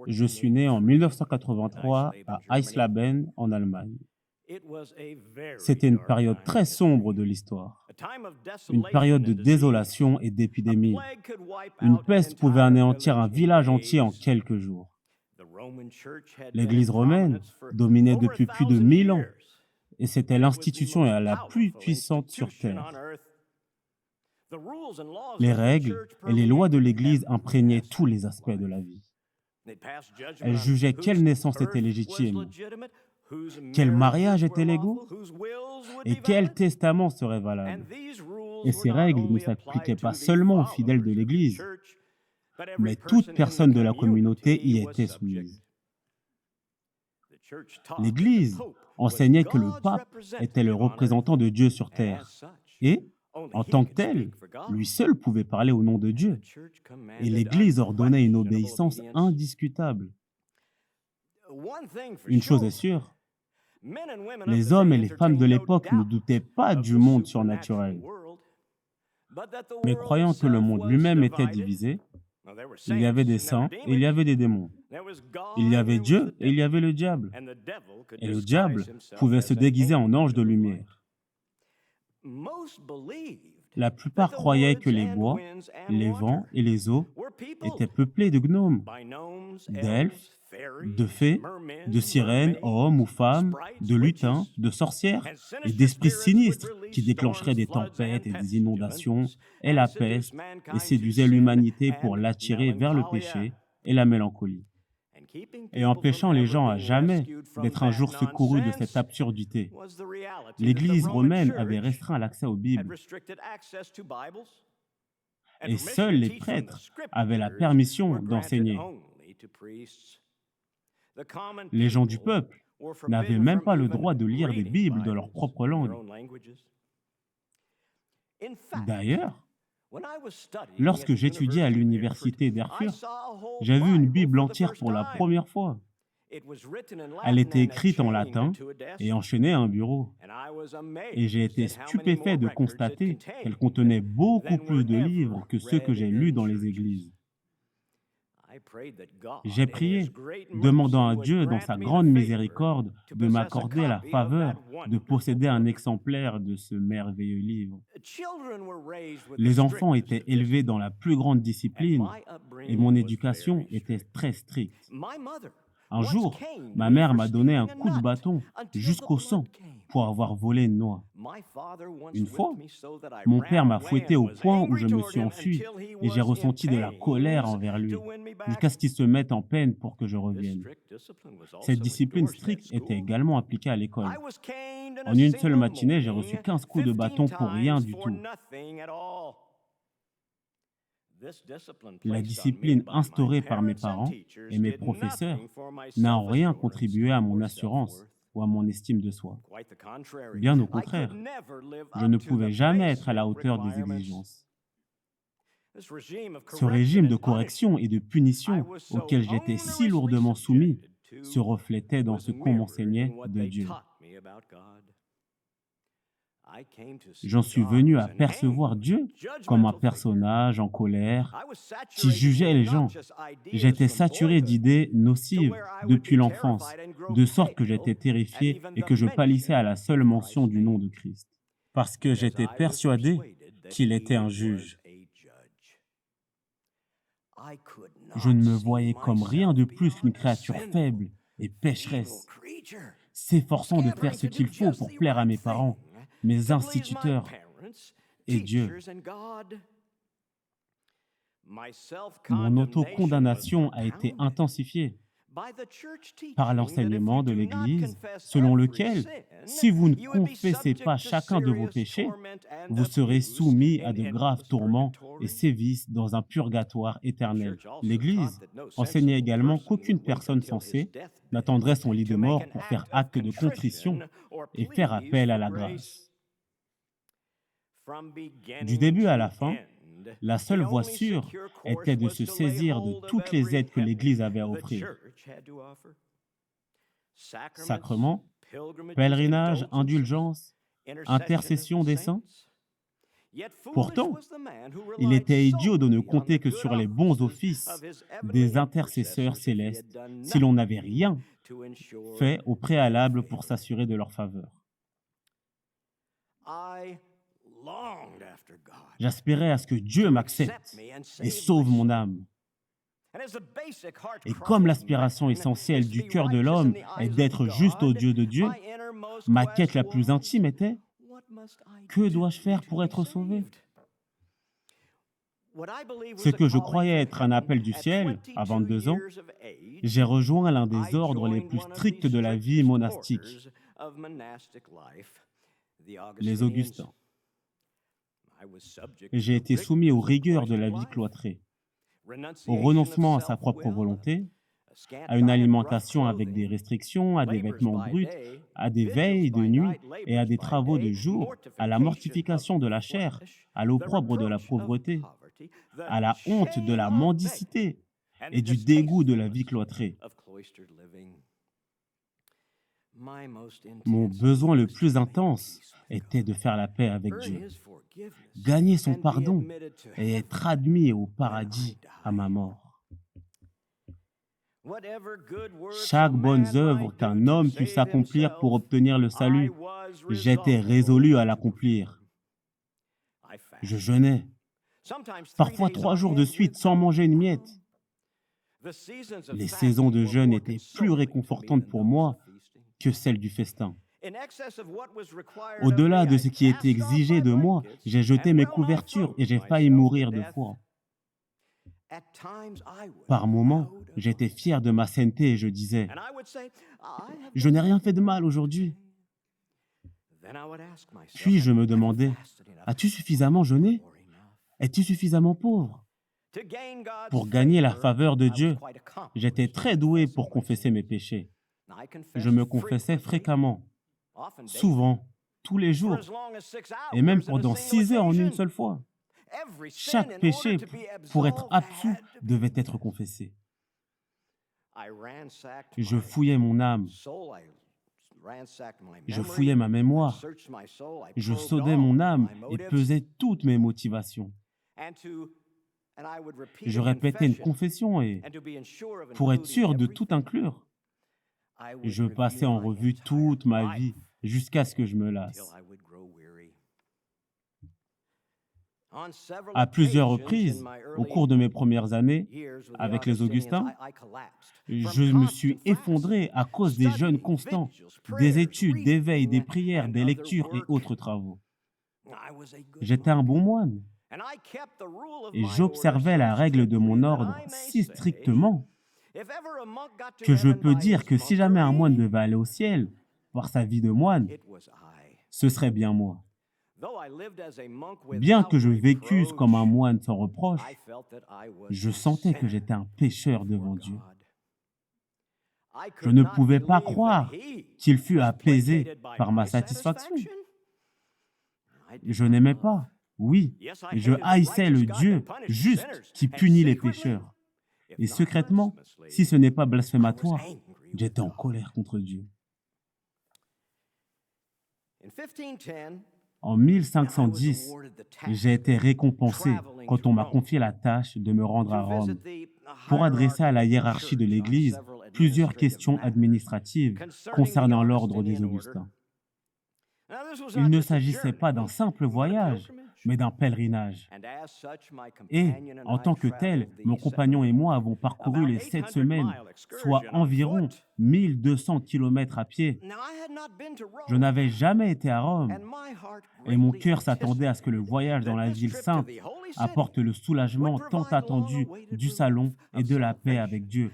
Je suis né en 1983 à Eisleben, en Allemagne. C'était une période très sombre de l'histoire, une période de désolation et d'épidémie. Une peste pouvait anéantir un village entier en quelques jours. L'Église romaine dominait depuis plus de 1000 ans et c'était l'institution la plus puissante sur Terre. Les règles et les lois de l'Église imprégnaient tous les aspects de la vie. Elle jugeait quelle naissance était légitime, quel mariage était légaux et quel testament serait valable. Et ces règles ne s'appliquaient pas seulement aux fidèles de l'Église, mais toute personne de la communauté y était soumise. L'Église enseignait que le pape était le représentant de Dieu sur terre et, en tant que tel, lui seul pouvait parler au nom de Dieu. Et l'Église ordonnait une obéissance indiscutable. Une chose est sûre, les hommes et les femmes de l'époque ne doutaient pas du monde surnaturel. Mais croyant que le monde lui-même était divisé, il y avait des saints et il y avait des démons. Il y avait Dieu et il y avait le diable. Et le diable pouvait se déguiser en ange de lumière. La plupart croyaient que les bois, les vents et les eaux étaient peuplés de gnomes, d'elfes, de fées, de sirènes, hommes ou femmes, de lutins, de sorcières et d'esprits sinistres qui déclencheraient des tempêtes et des inondations et la peste et séduisaient l'humanité pour l'attirer vers le péché et la mélancolie, et empêchant les gens à jamais d'être un jour secourus de cette absurdité. L'Église romaine avait restreint l'accès aux Bibles et seuls les prêtres avaient la permission d'enseigner. Les gens du peuple n'avaient même pas le droit de lire des Bibles dans leur propre langue. D'ailleurs, lorsque j'étudiais à l'université d'Erfurt, j'ai vu une Bible entière pour la première fois. Elle était écrite en latin et enchaînée à un bureau. Et j'ai été stupéfait de constater qu'elle contenait beaucoup plus de livres que ceux que j'ai lus dans les églises. J'ai prié, demandant à Dieu, dans sa grande miséricorde, de m'accorder la faveur de posséder un exemplaire de ce merveilleux livre. Les enfants étaient élevés dans la plus grande discipline et mon éducation était très stricte. Un jour, ma mère m'a donné un coup de bâton jusqu'au sang pour avoir volé une noix. Une fois, mon père m'a fouetté au point où je me suis enfui et j'ai ressenti de la colère envers lui, jusqu'à ce qu'il se mette en peine pour que je revienne. Cette discipline stricte était également appliquée à l'école. En une seule matinée, j'ai reçu 15 coups de bâton pour rien du tout. La discipline instaurée par mes parents et mes professeurs n'a en rien contribué à mon assurance ou à mon estime de soi. Bien au contraire, je ne pouvais jamais être à la hauteur des exigences. Ce régime de correction et de punition auquel j'étais si lourdement soumis se reflétait dans ce qu'on m'enseignait de Dieu. J'en suis venu à percevoir Dieu comme un personnage en colère qui jugeait les gens. J'étais saturé d'idées nocives depuis l'enfance, de sorte que j'étais terrifié et que je pâlissais à la seule mention du nom de Christ, parce que j'étais persuadé qu'il était un juge. Je ne me voyais comme rien de plus qu'une créature faible et pécheresse, s'efforçant de faire ce qu'il faut pour plaire à mes parents, mes instituteurs et Dieu. Mon autocondamnation a été intensifiée par l'enseignement de l'Église, selon lequel, si vous ne confessez pas chacun de vos péchés, vous serez soumis à de graves tourments et sévices dans un purgatoire éternel. L'Église enseignait également qu'aucune personne sensée n'attendrait son lit de mort pour faire acte de contrition et faire appel à la grâce. Du début à la fin, la seule voie sûre était de se saisir de toutes les aides que l'Église avait à offrir. Sacrements, pèlerinages, indulgences, intercession des saints. Pourtant, il était idiot de ne compter que sur les bons offices des intercesseurs célestes si l'on n'avait rien fait au préalable pour s'assurer de leur faveur. J'aspirais à ce que Dieu m'accepte et sauve mon âme. Et comme l'aspiration essentielle du cœur de l'homme est d'être juste aux yeux de Dieu, ma quête la plus intime était: que dois-je faire pour être sauvé? Ce que je croyais être un appel du ciel, à 22 ans, j'ai rejoint l'un des ordres les plus stricts de la vie monastique, les Augustins. Et j'ai été soumis aux rigueurs de la vie cloîtrée, au renoncement à sa propre volonté, à une alimentation avec des restrictions, à des vêtements bruts, à des veilles de nuit et à des travaux de jour, à la mortification de la chair, à l'opprobre de la pauvreté, à la honte de la mendicité et du dégoût de la vie cloîtrée. Mon besoin le plus intense était de faire la paix avec Dieu, gagner son pardon et être admis au paradis à ma mort. Chaque bonne œuvre qu'un homme puisse accomplir pour obtenir le salut, j'étais résolu à l'accomplir. Je jeûnais, parfois 3 jours de suite sans manger une miette. Les saisons de jeûne étaient plus réconfortantes pour moi que celles du festin. Au-delà de ce qui était exigé de moi, j'ai jeté mes couvertures et j'ai failli mourir de froid. Par moments, j'étais fier de ma sainteté et je disais: « Je n'ai rien fait de mal aujourd'hui. » Puis je me demandais: « As-tu suffisamment jeûné? Es-tu suffisamment pauvre? » Pour gagner la faveur de Dieu, j'étais très doué pour confesser mes péchés. Je me confessais fréquemment, souvent, tous les jours, et même pendant 6 heures en une seule fois. Chaque péché, pour être absous, devait être confessé. Je fouillais mon âme, je fouillais ma mémoire, je sondais mon âme et pesais toutes mes motivations. Je répétais une confession et, pour être sûr de tout inclure, je passais en revue toute ma vie jusqu'à ce que je me lasse. À plusieurs reprises, au cours de mes premières années, avec les Augustins, je me suis effondré à cause des jeûnes constants, des études, des veilles, des prières, des lectures et autres travaux. J'étais un bon moine et j'observais la règle de mon ordre si strictement que je peux dire que si jamais un moine devait aller au ciel par sa vie de moine, ce serait bien moi. Bien que je vécusse comme un moine sans reproche, je sentais que j'étais un pécheur devant Dieu. Je ne pouvais pas croire qu'il fût apaisé par ma satisfaction. Je n'aimais pas, oui, je haïssais le Dieu juste qui punit les pécheurs. Et secrètement, si ce n'est pas blasphématoire, j'étais en colère contre Dieu. En 1510, j'ai été récompensé quand on m'a confié la tâche de me rendre à Rome pour adresser à la hiérarchie de l'Église plusieurs questions administratives concernant l'ordre des Augustins. Il ne s'agissait pas d'un simple voyage, mais d'un pèlerinage. Et, en tant que tel, mon compagnon et moi avons parcouru les 7 semaines, soit environ 1200 kilomètres à pied. Je n'avais jamais été à Rome, et mon cœur s'attendait à ce que le voyage dans la ville sainte apporte le soulagement tant attendu du salon et de la paix avec Dieu.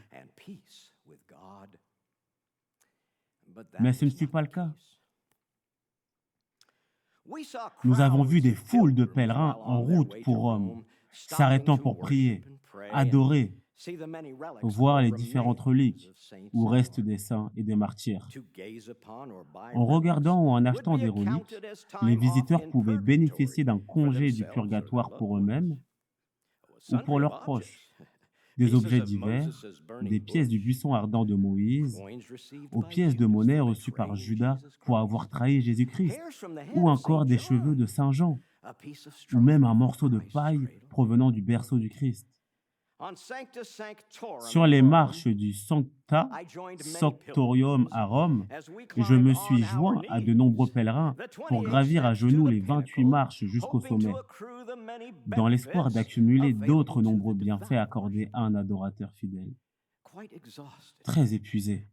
Mais ce ne fut pas le cas. Nous avons vu des foules de pèlerins en route pour Rome, s'arrêtant pour prier, adorer, voir les différentes reliques où restent des saints et des martyrs. En regardant ou en achetant des reliques, les visiteurs pouvaient bénéficier d'un congé du purgatoire pour eux-mêmes ou pour leurs proches, des objets divers, des pièces du buisson ardent de Moïse, aux pièces de monnaie reçues par Judas pour avoir trahi Jésus-Christ, ou encore des cheveux de Saint Jean, ou même un morceau de paille provenant du berceau du Christ. Sur les marches du Sancta Sanctorium à Rome, je me suis joint à de nombreux pèlerins pour gravir à genoux les 28 marches jusqu'au sommet, dans l'espoir d'accumuler d'autres nombreux bienfaits accordés à un adorateur fidèle. Très épuisé,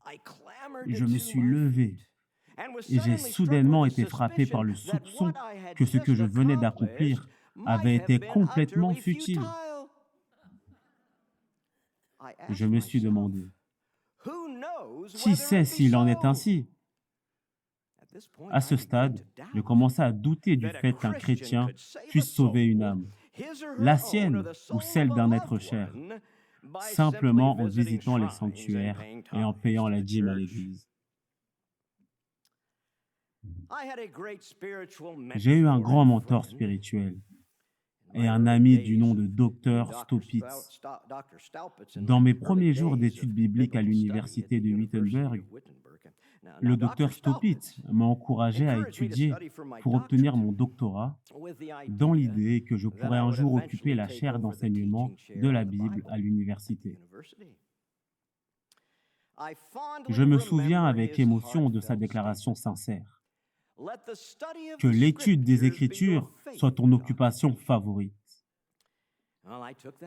je me suis levé et j'ai soudainement été frappé par le soupçon que ce que je venais d'accomplir avait été complètement futile. Je me suis demandé, qui sait s'il en est ainsi? À ce stade, je commençais à douter du fait qu'un chrétien puisse sauver une âme, la sienne ou celle d'un être cher, simplement en visitant les sanctuaires et en payant la dîme à l'église. J'ai eu un grand mentor spirituel et un ami du nom de Dr Staupitz. Dans mes premiers jours d'études bibliques à l'université de Wittenberg, le Dr Staupitz m'a encouragé à étudier pour obtenir mon doctorat dans l'idée que je pourrais un jour occuper la chaire d'enseignement de la Bible à l'université. Je me souviens avec émotion de sa déclaration sincère. Que l'étude des Écritures soit ton occupation favorite.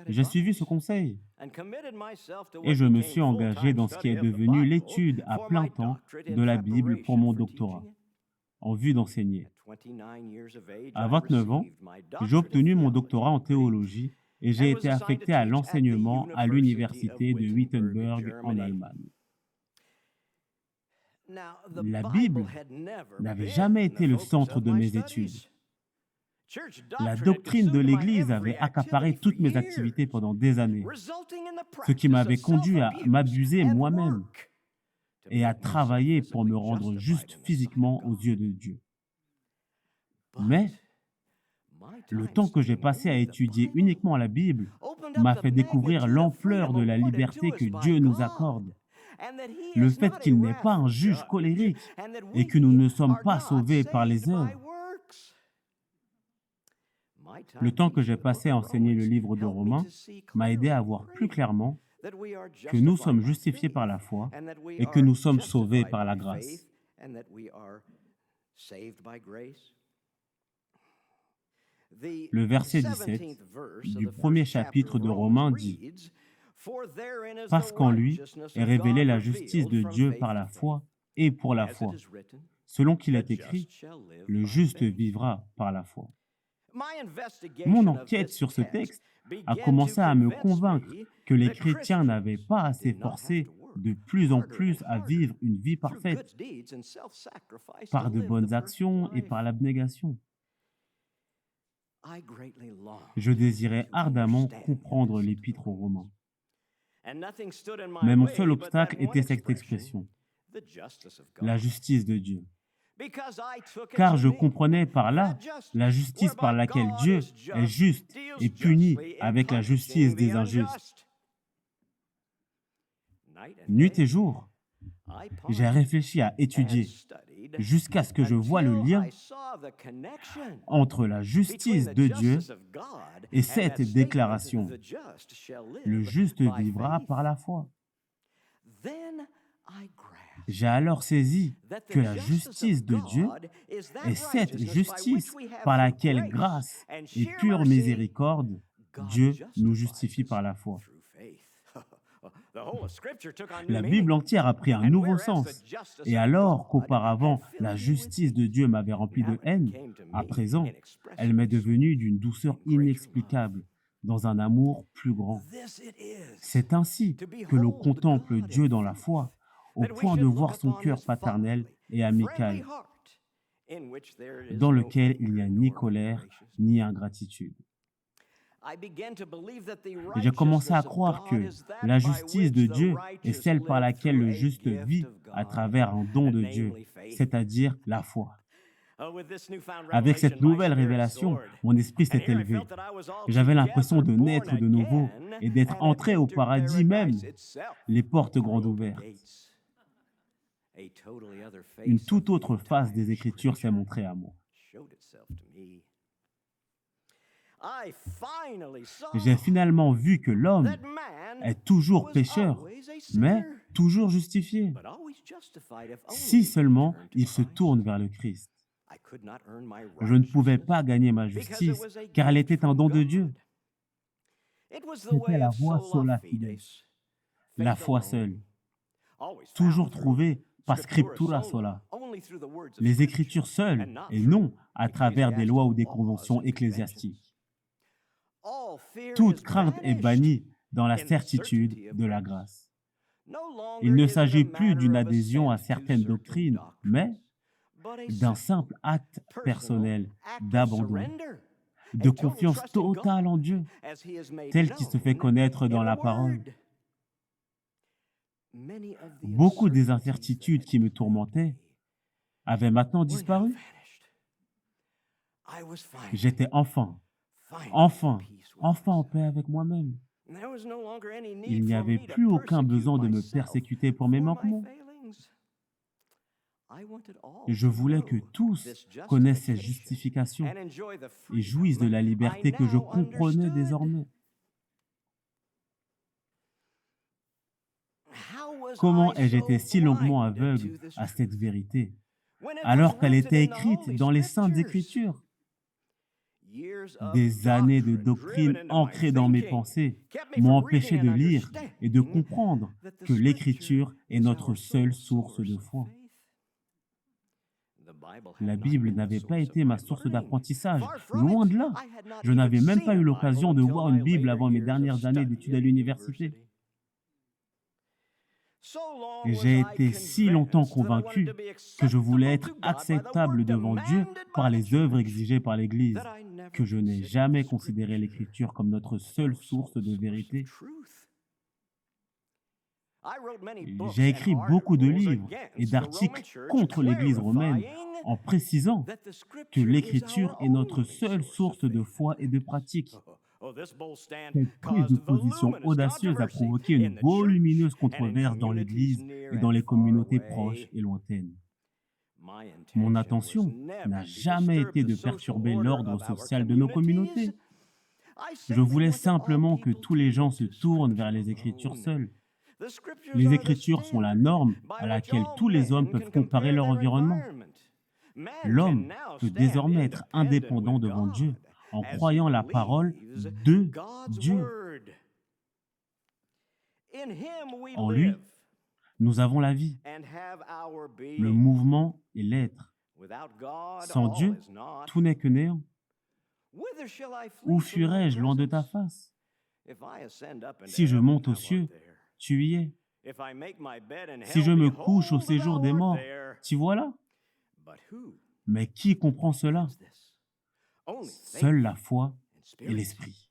J'ai suivi ce conseil et je me suis engagé dans ce qui est devenu l'étude à plein temps de la Bible pour mon doctorat, en vue d'enseigner. À 29 ans, j'ai obtenu mon doctorat en théologie et j'ai été affecté à l'enseignement à l'université de Wittenberg en Allemagne. La Bible n'avait jamais été le centre de mes études. La doctrine de l'Église avait accaparé toutes mes activités pendant des années, ce qui m'avait conduit à m'abuser moi-même et à travailler pour me rendre juste physiquement aux yeux de Dieu. Mais le temps que j'ai passé à étudier uniquement la Bible m'a fait découvrir l'ampleur de la liberté que Dieu nous accorde. Le fait qu'il n'est pas un juge colérique et que nous ne sommes pas sauvés par les œuvres. Le temps que j'ai passé à enseigner le livre de Romains m'a aidé à voir plus clairement que nous sommes justifiés par la foi et que nous sommes sauvés par la grâce. Le verset 17 du premier chapitre de Romains dit « Parce qu'en lui est révélée la justice de Dieu par la foi et pour la foi. Selon qu'il est écrit, le juste vivra par la foi. » Mon enquête sur ce texte a commencé à me convaincre que les chrétiens n'avaient pas à s'efforcer de plus en plus à vivre une vie parfaite par de bonnes actions et par l'abnégation. Je désirais ardemment comprendre l'Épître aux Romains. Mais mon seul obstacle était cette expression, la justice de Dieu. Car je comprenais par là la justice par laquelle Dieu est juste et punit avec la justice des injustes. Nuit et jour, j'ai réfléchi à étudier jusqu'à ce que je voie le lien entre la justice de Dieu et cette déclaration. Le juste vivra par la foi. J'ai alors saisi que la justice de Dieu est cette justice par laquelle, grâce et pure miséricorde, Dieu nous justifie par la foi. La Bible entière a pris un nouveau sens. Et alors qu'auparavant, la justice de Dieu m'avait rempli de haine, à présent, elle m'est devenue d'une douceur inexplicable, dans un amour plus grand. C'est ainsi que l'on contemple Dieu dans la foi, au point de voir son cœur paternel et amical, dans lequel il n'y a ni colère ni ingratitude. Et j'ai commencé à croire que la justice de Dieu est celle par laquelle le juste vit à travers un don de Dieu, c'est-à-dire la foi. Avec cette nouvelle révélation, mon esprit s'est élevé. J'avais l'impression de naître de nouveau et d'être entré au paradis même, les portes grandes ouvertes. Une toute autre face des Écritures s'est montrée à moi. J'ai finalement vu que l'homme est toujours pécheur, mais toujours justifié, si seulement il se tourne vers le Christ. Je ne pouvais pas gagner ma justice, car elle était un don de Dieu. C'était la voie sola fide, la foi seule, toujours trouvée par scriptura sola, les Écritures seules, et non à travers des lois ou des conventions ecclésiastiques. Toute crainte est bannie dans la certitude de la grâce. Il ne s'agit plus d'une adhésion à certaines doctrines, mais d'un simple acte personnel d'abandon, de confiance totale en Dieu, tel qu'il se fait connaître dans la parole. Beaucoup des incertitudes qui me tourmentaient avaient maintenant disparu. J'étais enfin en paix avec moi-même. Il n'y avait plus aucun besoin de me persécuter pour mes manquements. Je voulais que tous connaissent cette justification et jouissent de la liberté que je comprenais désormais. Comment ai-je été si longuement aveugle à cette vérité, alors qu'elle était écrite dans les Saintes Écritures? Des années de doctrine ancrées dans mes pensées m'ont empêché de lire et de comprendre que l'Écriture est notre seule source de foi. La Bible n'avait pas été ma source d'apprentissage, loin de là. Je n'avais même pas eu l'occasion de voir une Bible avant mes dernières années d'études à l'université. J'ai été si longtemps convaincu que je voulais être acceptable devant Dieu par les œuvres exigées par l'Église, que je n'ai jamais considéré l'Écriture comme notre seule source de vérité. J'ai écrit beaucoup de livres et d'articles contre l'Église romaine en précisant que l'Écriture est notre seule source de foi et de pratique. Cette prise de position audacieuse a provoqué une volumineuse controverse dans l'Église et dans les communautés proches et lointaines. Mon intention n'a jamais été de perturber l'ordre social de nos communautés. Je voulais simplement que tous les gens se tournent vers les Écritures seules. Les Écritures sont la norme à laquelle tous les hommes peuvent comparer leur environnement. L'homme peut désormais être indépendant devant Dieu en croyant la parole de Dieu. En lui, nous avons la vie, le mouvement et l'être. Sans Dieu, tout n'est que néant. Où fuirais-je loin de ta face? Si je monte aux cieux, tu y es. Si je me couche au séjour des morts, t'y voilà. Mais qui comprend cela? Seule la foi et l'esprit.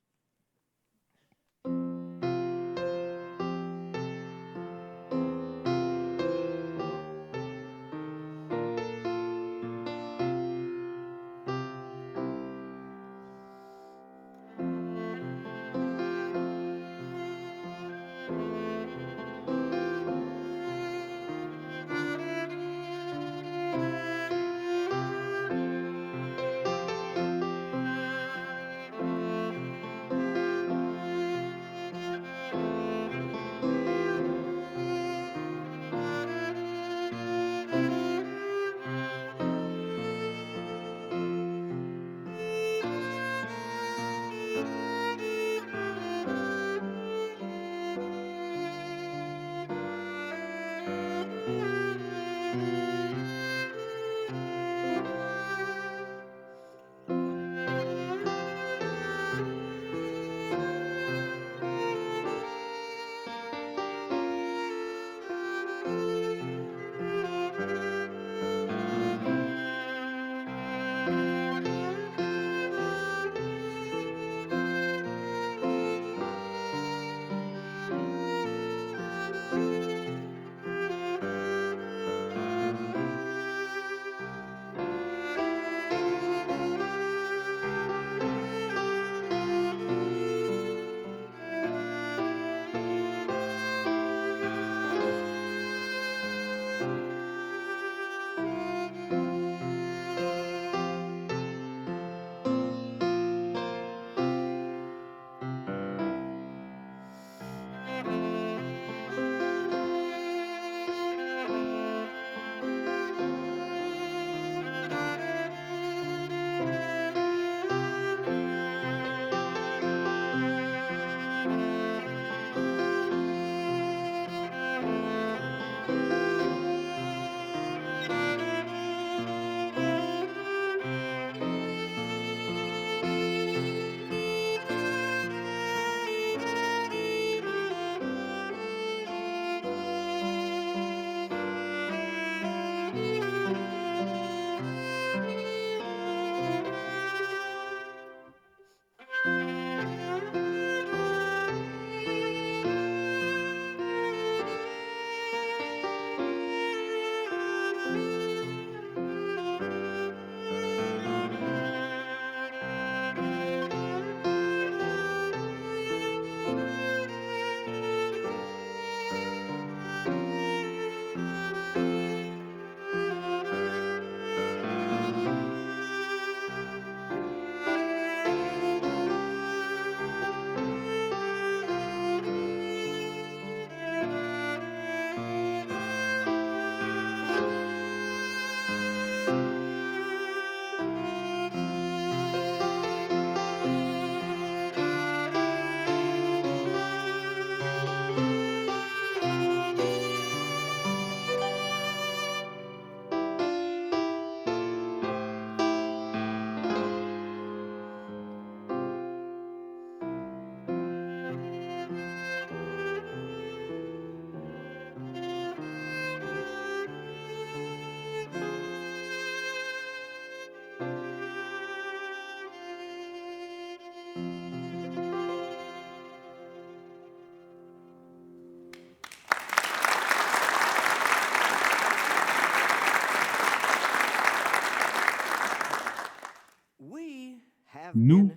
Nous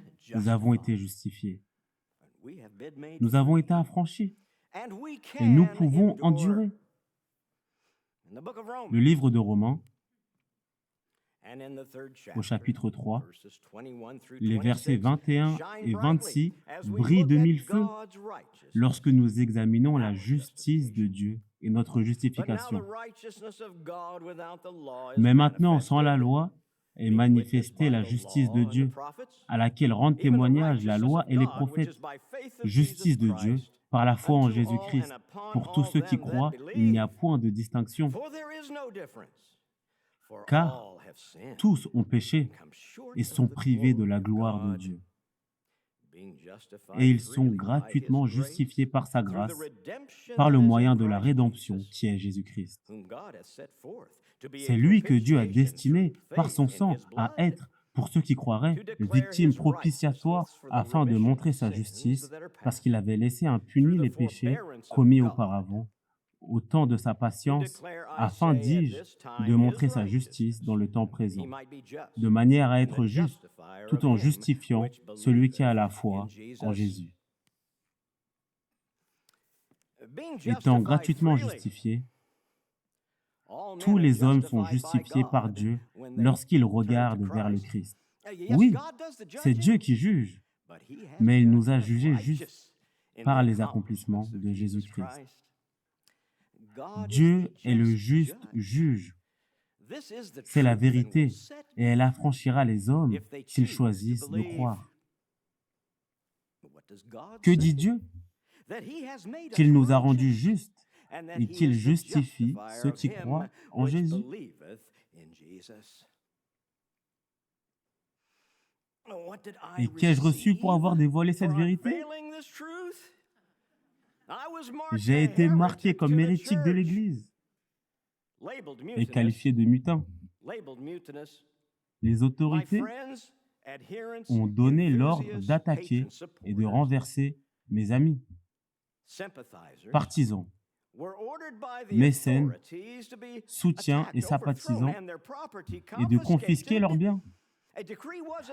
avons été justifiés. Nous avons été affranchis. Et nous pouvons endurer. Le livre de Romains, au chapitre 3, les versets 21 et 26 brillent de mille feux lorsque nous examinons la justice de Dieu et notre justification. Mais maintenant, sans la loi, est manifestée la justice de Dieu, à laquelle rendent témoignage la loi et les prophètes. Justice de Dieu par la foi en Jésus-Christ. Pour tous ceux qui croient, il n'y a point de distinction. Car tous ont péché et sont privés de la gloire de Dieu. Et ils sont gratuitement justifiés par sa grâce, par le moyen de la rédemption qui est Jésus-Christ. C'est lui que Dieu a destiné, par son sang, à être, pour ceux qui croiraient, victime propitiatoire afin de montrer sa justice, parce qu'il avait laissé impunis les péchés commis auparavant, au temps de sa patience, afin, dis-je, de montrer sa justice dans le temps présent, de manière à être juste, tout en justifiant celui qui a la foi en Jésus. Étant gratuitement justifiés, tous les hommes sont justifiés par Dieu lorsqu'ils regardent vers le Christ. Oui, c'est Dieu qui juge, mais il nous a jugés justes par les accomplissements de Jésus-Christ. Dieu est le juste juge. C'est la vérité, et elle affranchira les hommes s'ils choisissent de croire. Que dit Dieu? Qu'il nous a rendus justes et qu'il justifie ceux qui croient en Jésus. Et qu'ai-je reçu pour avoir dévoilé cette vérité? J'ai été marqué comme hérétique de l'Église et qualifié de mutin. Les autorités ont donné l'ordre d'attaquer et de renverser mes amis, partisans, mécènes, soutiens et sympathisants, et de confisquer leurs biens.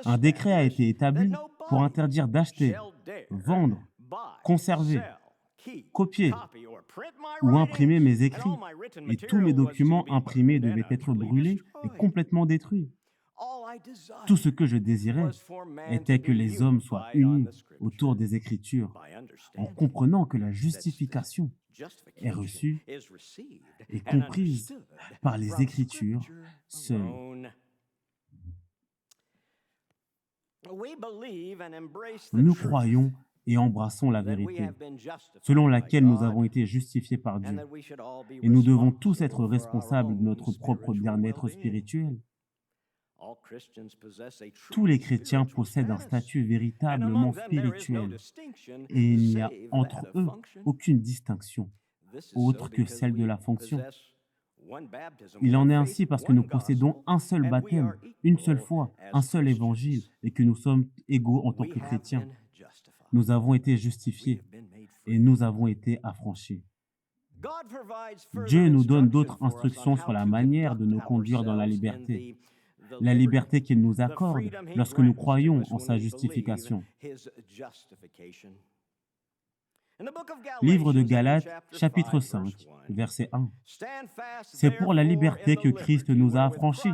Un décret a été établi pour interdire d'acheter, vendre, conserver, copier ou imprimer mes écrits, et tous mes documents imprimés devaient être brûlés et complètement détruits. Tout ce que je désirais était que les hommes soient unis autour des Écritures, en comprenant que la justification est reçue et comprise par les Écritures seules. Nous croyons et embrassons la vérité, selon laquelle nous avons été justifiés par Dieu. Et nous devons tous être responsables de notre propre bien-être spirituel. Tous les chrétiens possèdent un statut véritablement spirituel, et il n'y a entre eux aucune distinction, autre que celle de la fonction. Il en est ainsi parce que nous possédons un seul baptême, une seule foi, un seul évangile, et que nous sommes égaux en tant que chrétiens. Nous avons été justifiés et nous avons été affranchis. Dieu nous donne d'autres instructions sur la manière de nous conduire dans la liberté qu'il nous accorde lorsque nous croyons en sa justification. Livre de Galates, chapitre 5, verset 1. C'est pour la liberté que Christ nous a affranchis.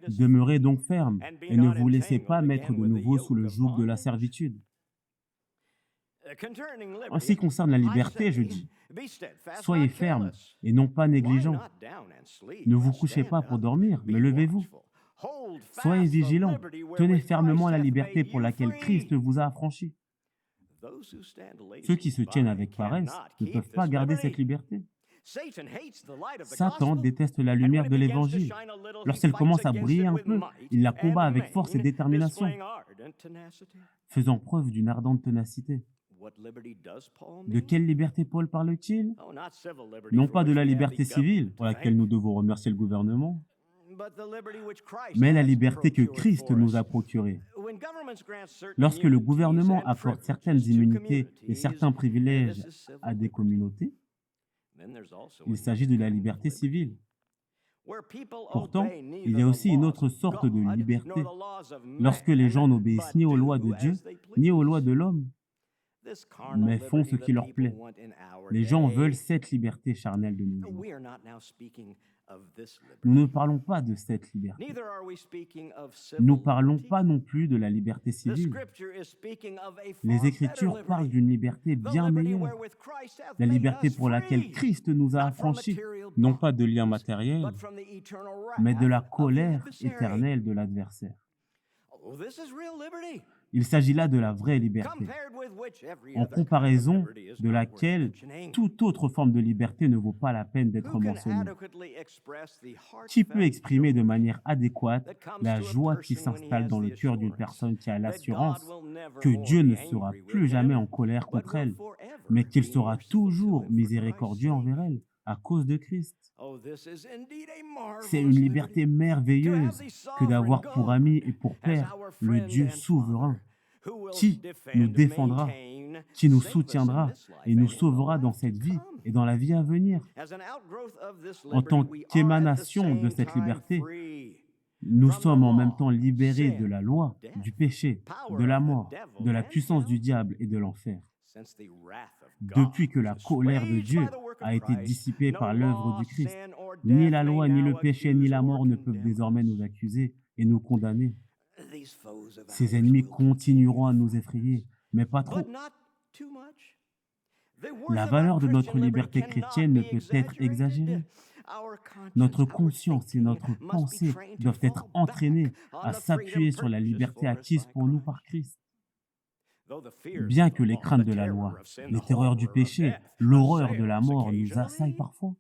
Demeurez donc fermes et ne vous laissez pas mettre de nouveau sous le joug de la servitude. En ce qui concerne la liberté, je dis, soyez fermes et non pas négligents. Ne vous couchez pas pour dormir, mais levez-vous. Soyez vigilants, tenez fermement la liberté pour laquelle Christ vous a affranchis. Ceux qui se tiennent avec paresse ne peuvent pas garder cette liberté. Satan déteste la lumière de l'Évangile. Lorsqu'elle commence à briller un peu, il la combat avec force et détermination, faisant preuve d'une ardente ténacité. De quelle liberté Paul parle-t-il? Non pas de la liberté civile, pour laquelle nous devons remercier le gouvernement, mais la liberté que Christ nous a procurée. Lorsque le gouvernement accorde certaines immunités et certains privilèges à des communautés, il s'agit de la liberté civile. Pourtant, il y a aussi une autre sorte de liberté. Lorsque les gens n'obéissent ni aux lois de Dieu, ni aux lois de l'homme, mais font ce qui leur plaît. Les gens veulent cette liberté charnelle de nos jours. Nous ne parlons pas de cette liberté. Nous ne parlons pas non plus de la liberté civile. Les Écritures parlent d'une liberté bien meilleure, la liberté pour laquelle Christ nous a affranchis, non pas de liens matériels, mais de la colère éternelle de l'adversaire. Il s'agit là de la vraie liberté, en comparaison de laquelle toute autre forme de liberté ne vaut pas la peine d'être mentionnée. Qui peut exprimer de manière adéquate la joie qui s'installe dans le cœur d'une personne qui a l'assurance que Dieu ne sera plus jamais en colère contre elle, mais qu'il sera toujours miséricordieux envers elle à cause de Christ? C'est une liberté merveilleuse que d'avoir pour ami et pour Père le Dieu souverain, qui nous défendra, qui nous soutiendra et nous sauvera dans cette vie et dans la vie à venir. En tant qu'émanation de cette liberté, nous sommes en même temps libérés de la loi, du péché, de la mort, de la puissance du diable et de l'enfer. Depuis que la colère de Dieu a été dissipée par l'œuvre du Christ, ni la loi, ni le péché, ni la mort ne peuvent désormais nous accuser et nous condamner. Ces ennemis continueront à nous effrayer, mais pas trop. La valeur de notre liberté chrétienne ne peut être exagérée. Notre conscience et notre pensée doivent être entraînées à s'appuyer sur la liberté acquise pour nous par Christ. Bien que les craintes de la loi, les terreurs du péché, l'horreur de la mort nous assaillent parfois,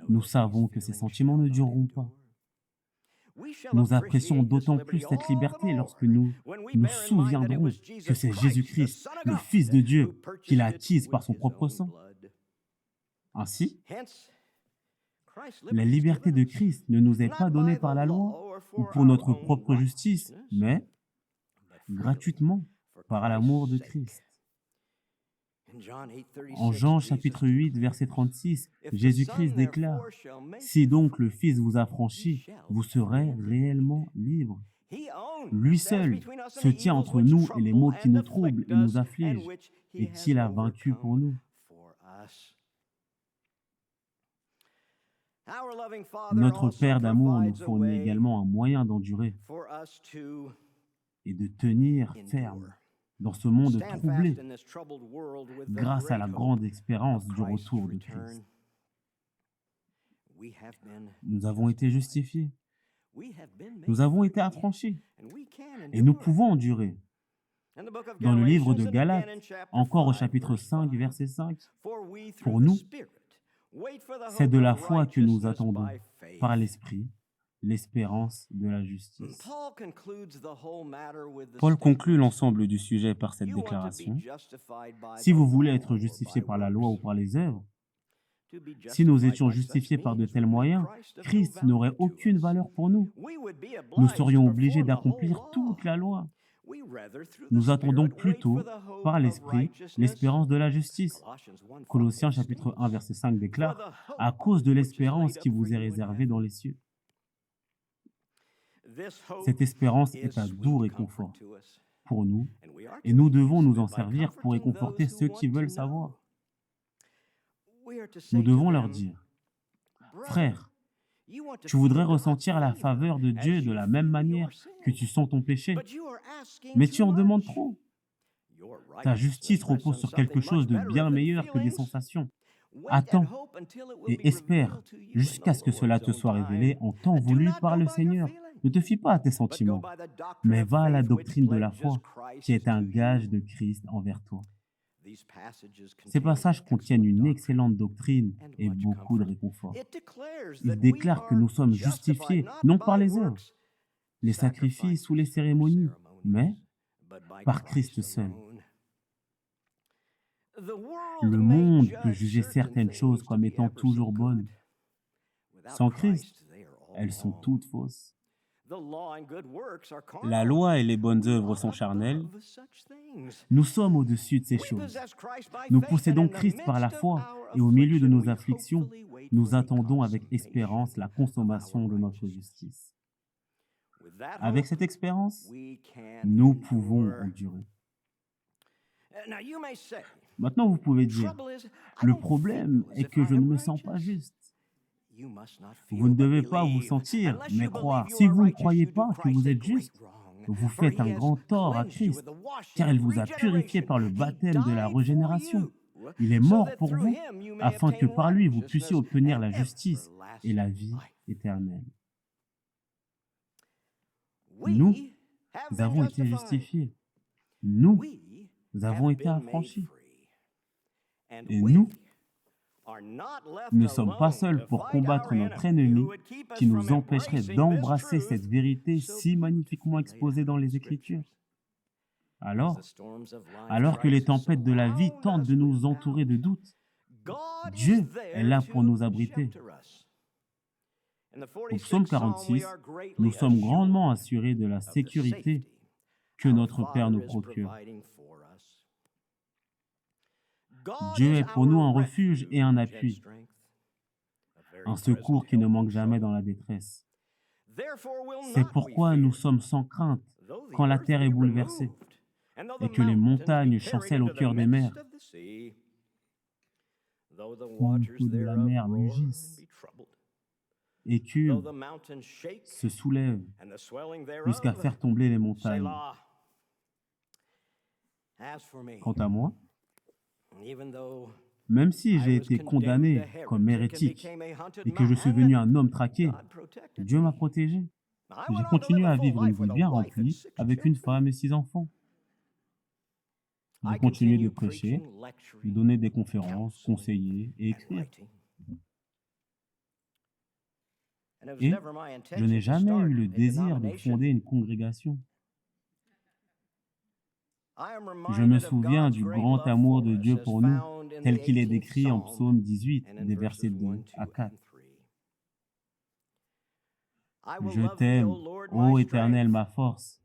nous savons que ces sentiments ne dureront pas. Nous apprécions d'autant plus cette liberté lorsque nous nous souviendrons que c'est Jésus-Christ, le Fils de Dieu, qui l'a acquise par son propre sang. Ainsi, la liberté de Christ ne nous est pas donnée par la loi ou pour notre propre justice, mais gratuitement par l'amour de Christ. En Jean chapitre 8, verset 36, Jésus-Christ déclare « Si donc le Fils vous a franchi, vous serez réellement libres. » Lui seul se tient entre nous et les maux qui nous troublent et nous affligent, et qu'il a vaincu pour nous. Notre Père d'amour nous fournit également un moyen d'endurer et de tenir ferme dans ce monde troublé grâce à la grande espérance du retour de Christ. Nous avons été justifiés, nous avons été affranchis et nous pouvons endurer. Dans le livre de Galates, encore au chapitre 5, verset 5, pour nous, c'est de la foi que nous attendons par l'Esprit l'espérance de la justice. Paul conclut l'ensemble du sujet par cette déclaration. Si vous voulez être justifié par la loi ou par les œuvres, si nous étions justifiés par de tels moyens, Christ n'aurait aucune valeur pour nous. Nous serions obligés d'accomplir toute la loi. Nous attendons plutôt, par l'Esprit, l'espérance de la justice. Colossiens chapitre 1, verset 5 déclare « À cause de l'espérance qui vous est réservée dans les cieux ». Cette espérance est un doux réconfort pour nous et nous devons nous en servir pour réconforter ceux qui veulent savoir. Nous devons leur dire, « Frère, tu voudrais ressentir la faveur de Dieu de la même manière que tu sens ton péché, mais tu en demandes trop. Ta justice repose sur quelque chose de bien meilleur que des sensations. Attends et espère jusqu'à ce que cela te soit révélé en temps voulu par le Seigneur. Ne te fie pas à tes sentiments, mais va à la doctrine de la foi, qui est un gage de Christ envers toi. » Ces passages contiennent une excellente doctrine et beaucoup de réconfort. Ils déclarent que nous sommes justifiés, non par les œuvres, les sacrifices ou les cérémonies, mais par Christ seul. Le monde peut juger certaines choses comme étant toujours bonnes. Sans Christ, elles sont toutes fausses. La loi et les bonnes œuvres sont charnelles. Nous sommes au-dessus de ces choses. Nous possédons Christ par la foi et au milieu de nos afflictions, nous attendons avec espérance la consommation de notre justice. Avec cette espérance, nous pouvons endurer. Maintenant, vous pouvez dire, le problème est que je ne me sens pas juste. Vous ne devez pas vous sentir, mais croire. Si vous ne croyez pas que vous êtes juste, vous faites un grand tort à Christ, car il vous a purifié par le baptême de la régénération. Il est mort pour vous, afin que par lui vous puissiez obtenir la justice et la vie éternelle. Nous avons été justifiés. Nous avons été affranchis. Et nous ne sommes pas seuls pour combattre notre ennemi qui nous empêcherait d'embrasser cette vérité si magnifiquement exposée dans les Écritures. Alors que les tempêtes de la vie tentent de nous entourer de doutes, Dieu est là pour nous abriter. Au psaume 46, nous sommes grandement assurés de la sécurité que notre Père nous procure. Dieu est pour nous un refuge et un appui, un secours qui ne manque jamais dans la détresse. C'est pourquoi nous sommes sans crainte quand la terre est bouleversée et que les montagnes chancellent au cœur des mers. Quand les flots de la mer mugissent, écument, se soulèvent jusqu'à faire tomber les montagnes. Quant à moi, même si j'ai été condamné comme hérétique et que je suis devenu un homme traqué, Dieu m'a protégé. J'ai continué à vivre une vie bien remplie avec une femme et 6 enfants. J'ai continué de prêcher, de donner des conférences, conseiller et écrire. Et je n'ai jamais eu le désir de fonder une congrégation. Je me souviens du grand amour de Dieu pour nous, tel qu'il est décrit en Psaume 18, des versets 2 à 4. Je t'aime, ô Éternel, ma force,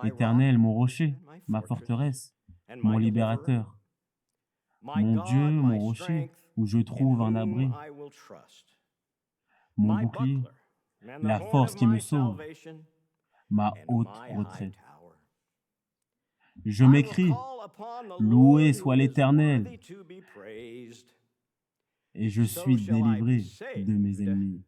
Éternel, mon rocher, ma forteresse, mon libérateur, mon Dieu, mon rocher, où je trouve un abri, mon bouclier, la force qui me sauve, ma haute retraite. Je m'écrie, loué soit l'Éternel, et je suis délivré de mes ennemis.